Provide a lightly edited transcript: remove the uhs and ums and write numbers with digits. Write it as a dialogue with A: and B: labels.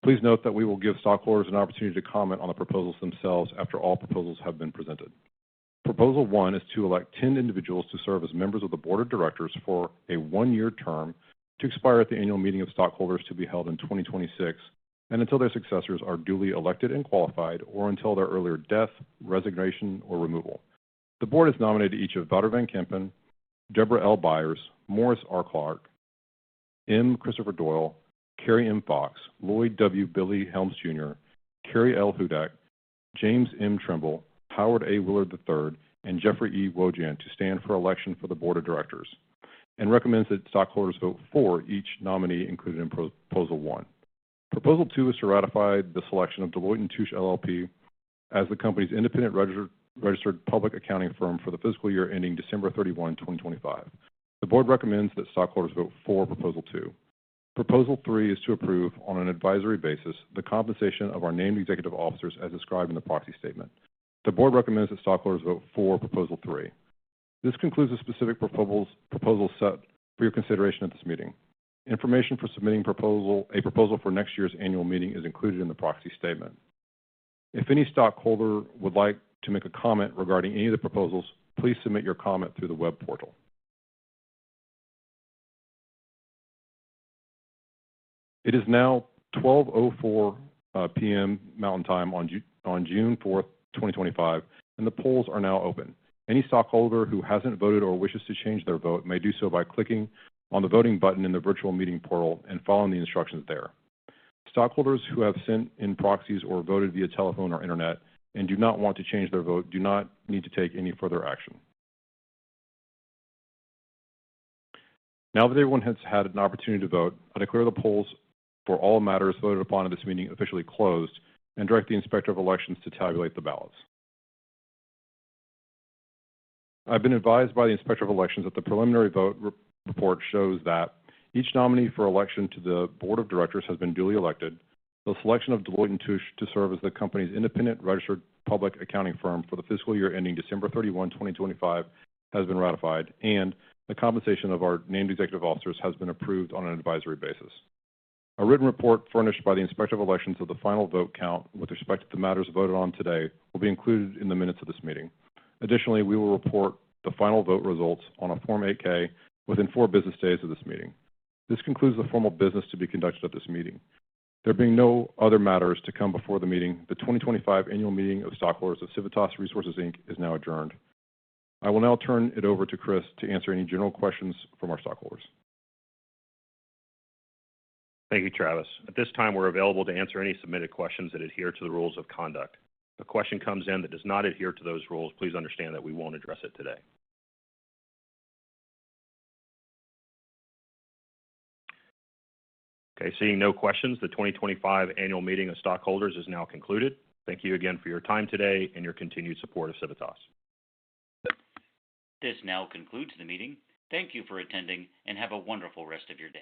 A: Please note that we will give stockholders an opportunity to comment on the proposals themselves after all proposals have been presented. Proposal 1 is to elect 10 individuals to serve as members of the Board of Directors for a one-year term to expire at the annual meeting of stockholders to be held in 2026 and until their successors are duly elected and qualified or until their earlier death, resignation, or removal. The Board has nominated each of Wouter Van Kempen, Deborah L. Byers, Morris R. Clark, M. Christopher Doyle, Carrie M. Fox, Lloyd W. Billy Helms Jr., Carrie L. Hudak, James M. Trimble, Howard A. Willard III, and Jeffrey E. Wojahn to stand for election for the Board of Directors, and recommends that stockholders vote for each nominee included in Proposal 1. Proposal 2 is to ratify the selection of Deloitte Touche LLP as the company's independent registered public accounting firm for the fiscal year ending December 31, 2025. The Board recommends that stockholders vote for Proposal 2. Proposal 3 is to approve, on an advisory basis, the compensation of our named executive officers as described in the proxy statement. The Board recommends that stockholders vote for Proposal 3. This concludes the specific proposals set for your consideration at this meeting. Information for submitting a proposal for next year's annual meeting is included in the proxy statement. If any stockholder would like to make a comment regarding any of the proposals, please submit your comment through the web portal. It is now 12:04 p.m. Mountain Time on June 4th, 2025, and the polls are now open. Any stockholder who hasn't voted or wishes to change their vote may do so by clicking on the voting button in the virtual meeting portal and following the instructions there. Stockholders who have sent in proxies or voted via telephone or internet and do not want to change their vote do not need to take any further action. Now that everyone has had an opportunity to vote, I declare the polls for all matters voted upon at this meeting officially closed and direct the Inspector of Elections to tabulate the ballots. I've been advised by the Inspector of Elections that the preliminary vote report shows that each nominee for election to the Board of Directors has been duly elected, the selection of Deloitte Touche to serve as the company's independent registered public accounting firm for the fiscal year ending December 31, 2025 has been ratified, and the compensation of our named executive officers has been approved on an advisory basis. A written report furnished by the Inspector of Elections of the final vote count with respect to the matters voted on today will be included in the minutes of this meeting. Additionally, we will report the final vote results on a Form 8-K within 4 business days of this meeting. This concludes the formal business to be conducted at this meeting. There being no other matters to come before the meeting, the 2025 Annual Meeting of Stockholders of Civitas Resources, Inc. is now adjourned. I will now turn it over to Chris to answer any general questions from our stockholders.
B: Thank you, Travis. At this time, we're available to answer any submitted questions that adhere to the rules of conduct. If a question comes in that does not adhere to those rules, please understand that we won't address it today. Okay, seeing no questions, the 2025 Annual Meeting of Stockholders is now concluded. Thank you again for your time today and your continued support of Civitas.
C: This now concludes the meeting. Thank you for attending and have a wonderful rest of your day.